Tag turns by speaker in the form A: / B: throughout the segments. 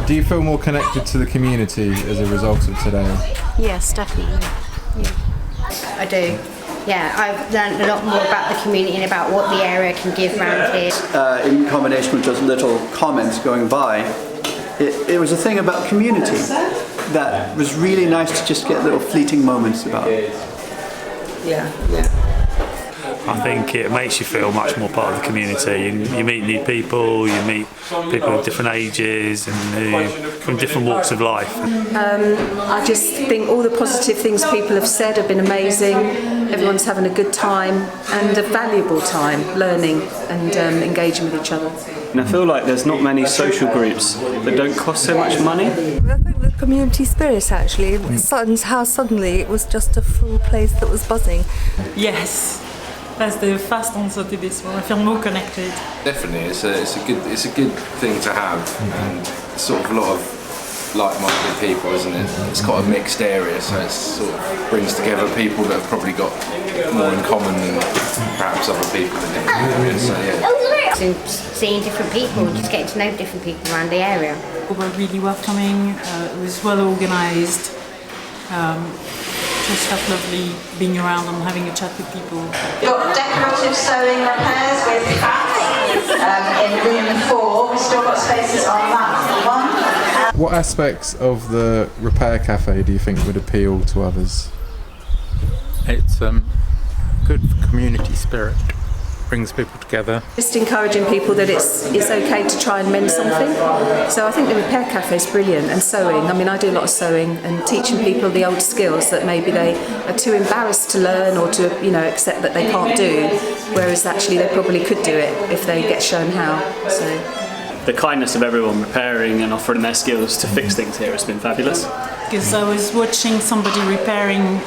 A: Do you feel more connected to the community as a result of today?
B: Yes, definitely. Yeah.
C: I do. Yeah, I've learned a lot more about the community and about what the area can give around here.
D: In combination with just little comments going by, it was a thing about community that was really nice to just get little fleeting moments about.
E: Yeah.
F: I think it makes you feel much more part of the community. You meet new people, you meet people of different ages and from different walks of life.
E: I just think all the positive things people have said have been amazing. Everyone's having a good time and a valuable time learning and engaging with each other.
G: And I feel like there's not many social groups that don't cost so much money.
H: I think the community spirit actually, how suddenly it was just a full place that was buzzing.
I: Yes. That's the fast answer to this one. I feel more connected.
J: Definitely, it's a good thing to have, and it's sort of a lot of like-minded people, isn't it? It's quite a mixed area, so it sort of brings together people that have probably got more in common than perhaps other people in the area. So yeah.
C: And seeing different people, just getting to know different people around the area.
I: We were really welcoming. It was well organised. Just felt lovely being around and having a chat with people.
K: We've got decorative sewing repairs with crafts in room 4. We've still got spaces on that one.
A: What aspects of the repair cafe do you think would appeal to others?
L: It's good for community spirit. Brings people together.
E: Just encouraging people that it's okay to try and mend something. So I think the repair cafe is brilliant, and sewing. I mean, I do a lot of sewing and teaching people the old skills that maybe they are too embarrassed to learn or to accept that they can't do, whereas actually they probably could do it if they get shown how. So
G: the kindness of everyone repairing and offering their skills to fix things here has been fabulous.
I: Because I was watching somebody repairing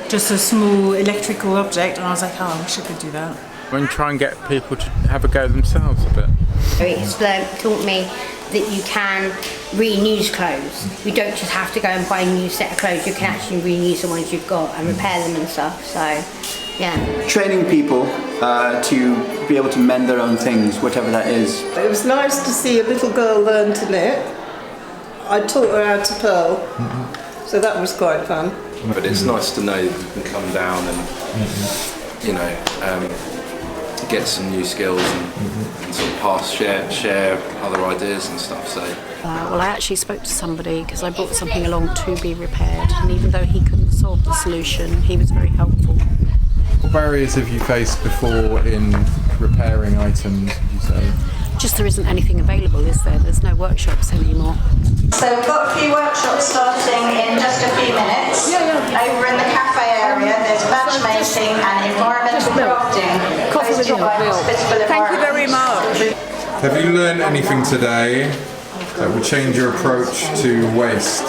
I: just a small electrical object, and I was like, oh, I wish I could do that.
L: And try and get people to have a go themselves a bit.
C: It's taught me that you can reuse clothes. You don't just have to go and buy a new set of clothes, you can actually reuse the ones you've got and repair them and stuff, so yeah.
D: Training people to be able to mend their own things, whatever that is.
E: It was nice to see a little girl learn to knit. I taught her how to purl, so that was quite fun.
J: But it's nice to know that you can come down and get some new skills and sort of share other ideas and stuff. So.
B: Well, I actually spoke to somebody because I brought something along to be repaired, and even though he couldn't solve the solution, he was very helpful.
A: What barriers have you faced before in repairing items, would you say?
B: Just there isn't anything available, is there? There's no workshops anymore.
K: So we've got a few workshops starting in just a few minutes. Over in the cafe area, there's matchmaking and environmental crafting. Hosted by Hospitable Environment.
H: Thank you very much.
A: Have you learned anything today that would change your approach to waste?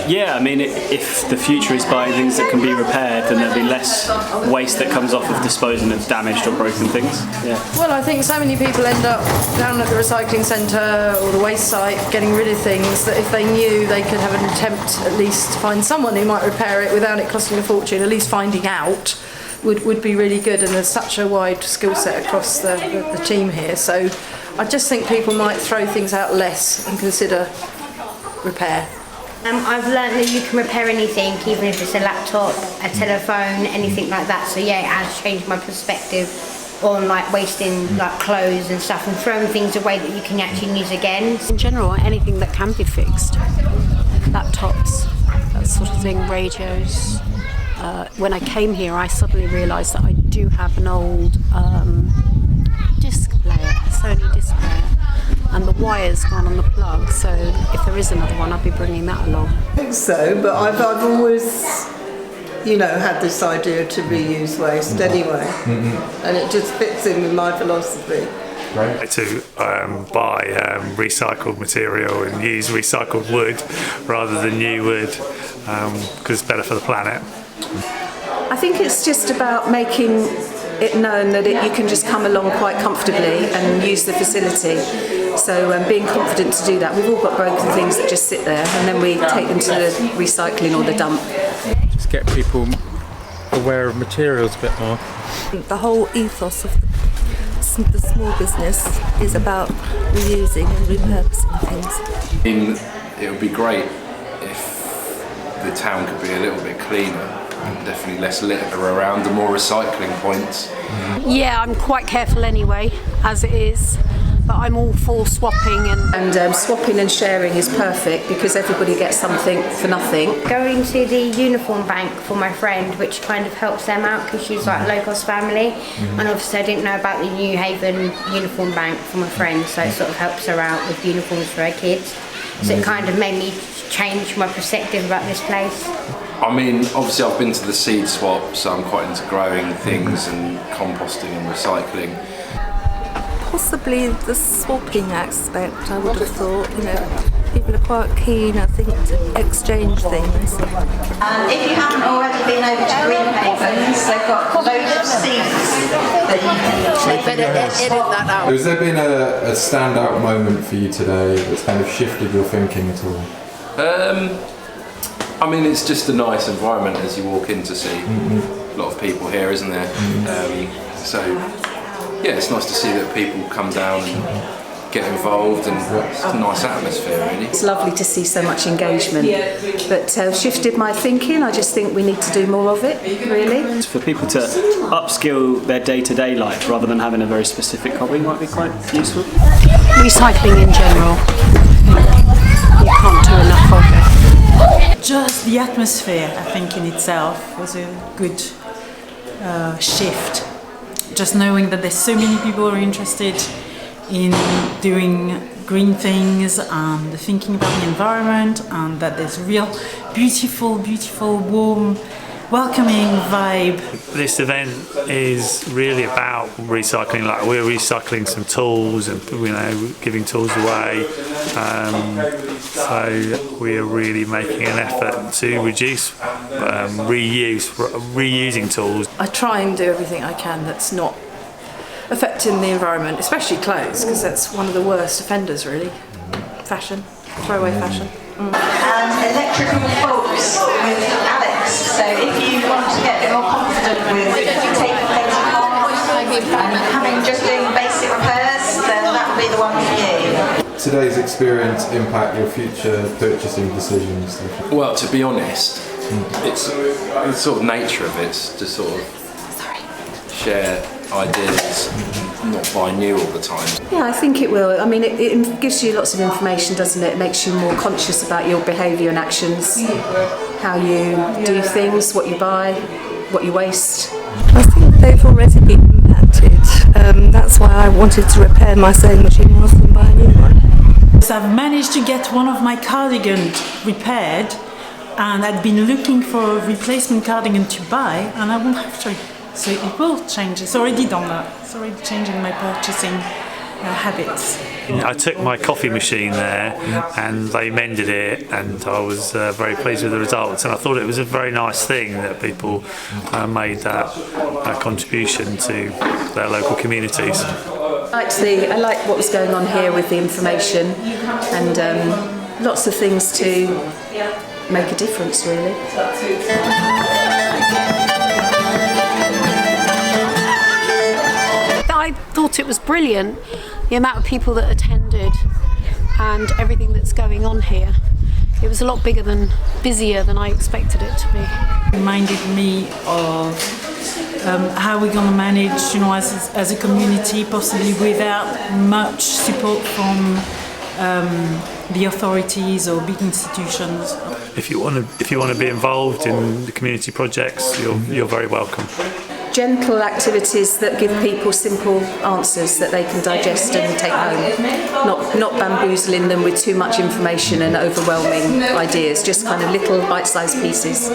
G: Yeah, I mean, if the future is buying things that can be repaired, then there'll be less waste that comes off of disposing of damaged or broken things. Yeah.
H: Well, I think so many people end up down at the recycling centre or the waste site getting rid of things that if they knew they could have an attempt at least to find someone who might repair it without it costing a fortune, at least finding out would be really good. And there's such a wide skill set across the team here, so I just think people might throw things out less and consider repair.
C: I've learned that you can repair anything, even if it's a laptop, a telephone, anything like that. So yeah, it has changed my perspective on like wasting like clothes and stuff and throwing things away that you can actually use again.
B: In general, anything that can be fixed, laptops, that sort of thing, radios. When I came here, I suddenly realised that I do have an old disc player, Sony disc player. And the wire's gone on the plug, so if there is another one, I'll be bringing that along.
E: I think so, but I've always, had this idea to reuse waste anyway, and it just fits in with my philosophy.
F: Right. To buy recycled material and use recycled wood rather than new wood, because it's better for the planet.
E: I think it's just about making it known that you can just come along quite comfortably and use the facility. So being confident to do that. We've all got broken things that just sit there, and then we take them to the recycling or the dump.
L: Just get people aware of materials a bit more.
H: The whole ethos of
M: the small business is about reusing and repurposing things.
J: It would be great if the town could be a little bit cleaner and definitely less litter around, and more recycling points.
B: Yeah, I'm quite careful anyway, as it is. But I'm all for swapping
E: and swapping and sharing is perfect because everybody gets something for nothing.
C: Going to the uniform bank for my friend, which kind of helps them out because she's like a low-cost family, and obviously I didn't know about the Newhaven uniform bank for my friend, so it sort of helps her out with uniforms for her kids. So it kind of made me change my perspective about this place.
J: I mean, obviously I've been to the seed swap, so I'm quite into growing things and composting and recycling.
M: Possibly the swapping aspect, I would have thought, people are quite keen, I think, to exchange things.
K: And if you haven't already been over to Greenhavens, they've got loads of seeds that you can
H: edit that out.
A: Has there been a standout moment for you today that's kind of shifted your thinking at all?
J: I mean, it's just a nice environment as you walk in to see. A lot of people here, isn't there? So, yeah, it's nice to see that people come down and get involved, and it's a nice atmosphere, really.
E: It's lovely to see so much engagement, but shifted my thinking. I just think we need to do more of it, really.
G: For people to upskill their day-to-day life rather than having a very specific hobby might be quite useful.
B: recycling in general. You can't do enough of it.
I: Just the atmosphere, I think, in itself was a good shift. Just knowing that there's so many people who are interested in doing green things and thinking about the environment, and that there's real beautiful, warm, welcoming vibe.
F: This event is really about recycling. Like, we're recycling some tools and giving tools away. So we are really making an effort to reduce reusing tools.
H: I try and do everything I can that's not affecting the environment, especially clothes, because that's one of the worst offenders, really. Fashion, throwaway fashion.
K: And electrical faults with Alex. So if you want to get a bit more confident with taking things apart and having just doing basic repairs, then that would be the one for you.
A: Today's experience impact your future purchasing decisions?
J: Well, to be honest, it's the sort of nature of it to sort of share ideas, not buy new all the time.
E: Yeah, I think it will. I mean, it gives you lots of information, doesn't it? It makes you more conscious about your behaviour and actions, how you do things, what you buy, what you waste.
M: I think they've already been impacted. That's why I wanted to repair my sewing machine rather than buy a new one.
I: So I've managed to get one of my cardigans repaired, and I'd been looking for a replacement cardigan to buy, and I won't have to. So it will change. It's already done that. It's already changing my purchasing habits.
F: I took my coffee machine there and they mended it, and I was very pleased with the results, and I thought it was a very nice thing that people made that contribution to their local communities.
E: I like what was going on here with the information, and lots of things to make a difference, really.
B: I thought it was brilliant, the amount of people that attended and everything that's going on here. It was a lot busier than I expected it to be.
I: It reminded me of how we're going to manage, as a community, possibly without much support from the authorities or big institutions.
F: If you want to be involved in the community projects, you're very welcome.
E: Gentle activities that give people simple answers that they can digest and take home. Not bamboozling them with too much information and overwhelming ideas, just kind of little bite-sized pieces.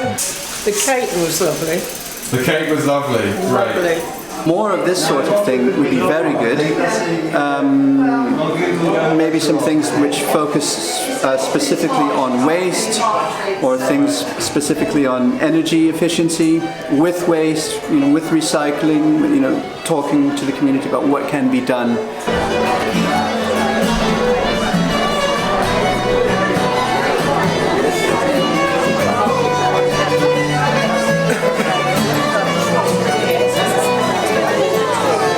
N: The cake was lovely.
A: The cake was lovely. Great.
D: More of this sort of thing would be very good. Maybe some things which focus specifically on waste, or things specifically on energy efficiency with waste, with recycling, talking to the community about what can be done.